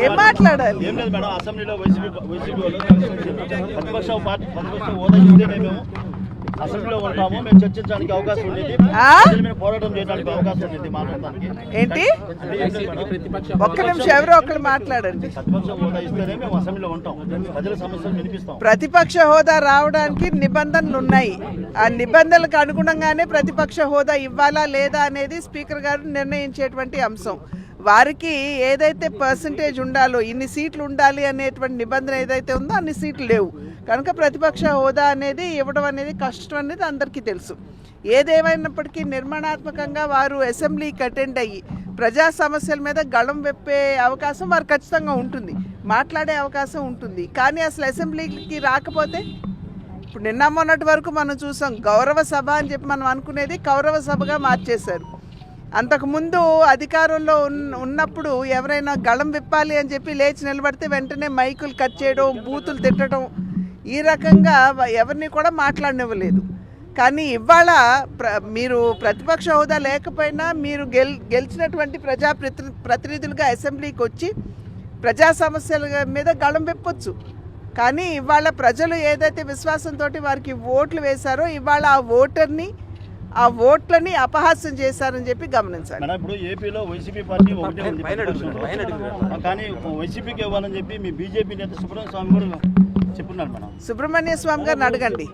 ఏం మాట్లాడాలి? ఏం లేదు మేడం, అసెంబ్లీలో వైసీపీ ప్రతిపక్ష హోదా ఇస్తే మేము అసెంబ్లీలో ఉంటాము, మేము చర్చించడానికి అవకాశం ఉండేది, పోరాటం చేయడానికి అవకాశం ఉండేది మాట్లాడడానికి. ఏంటి ఒక్క నిమిషం ఎవరో ఒకరు మాట్లాడండి. ప్రతిపక్ష హోదా ఇస్తేనే మేము అసెంబ్లీలో ఉంటాం, ప్రజల సమస్యలు వినిపిస్తాం. ప్రతిపక్ష హోదా రావడానికి నిబంధనలు ఉన్నాయి. ఆ నిబంధనలకు అనుగుణంగానే ప్రతిపక్ష హోదా ఇవ్వాలా లేదా అనేది స్పీకర్ గారు నిర్ణయించేటువంటి అంశం. వారికి ఏదైతే పర్సంటేజ్ ఉండాలో, ఇన్ని సీట్లు ఉండాలి అనేటువంటి నిబంధన ఏదైతే ఉందో అన్ని సీట్లు లేవు కనుక ప్రతిపక్ష హోదా అనేది ఇవ్వడం అనేది కష్టం అనేది అందరికీ తెలుసు. ఏదేమైనప్పటికీ నిర్మాణాత్మకంగా వారు అసెంబ్లీకి అటెండ్ అయ్యి ప్రజా సమస్యల మీద గళం వెప్పే అవకాశం వారు ఖచ్చితంగా ఉంటుంది, మాట్లాడే అవకాశం ఉంటుంది. కానీ అసలు అసెంబ్లీకి రాకపోతే ఇప్పుడు నిన్న మొన్నటి వరకు మనం చూసాం, గౌరవ సభ అని చెప్పి మనం అనుకునేది కౌరవ సభగా మార్చేశారు. అంతకుముందు అధికారంలో ఉన్నప్పుడు ఎవరైనా గళం విప్పాలి అని చెప్పి లేచి నిలబడితే వెంటనే మైకులు కట్ చేయడం, బూతులు తిట్టడం, ఈ రకంగా ఎవరిని కూడా మాట్లాడనివ్వలేదు. కానీ ఇవాళ మీరు ప్రతిపక్ష హోదా లేకపోయినా మీరు గెలిచినటువంటి ప్రతినిధులుగా అసెంబ్లీకి వచ్చి ప్రజా సమస్యల మీద గళం విప్పొచ్చు. కానీ ఇవాళ ప్రజలు ఏదైతే విశ్వాసంతో వారికి ఓట్లు వేశారో ఇవాళ ఆ ఓట్లని అపహాస్యం చేశారని చెప్పి గమనించాలి. ఇప్పుడు ఏపీలో వైసీపీ పార్టీ ఒకటే ఉంది, కానీ వైసీపీకి ఇవ్వాలని చెప్పి మీ బీజేపీ నేత సుబ్రహ్మణ్య స్వామి కూడా చెప్తున్నారు. మేడం, సుబ్రహ్మణ్య స్వామి గారిని అడగండి.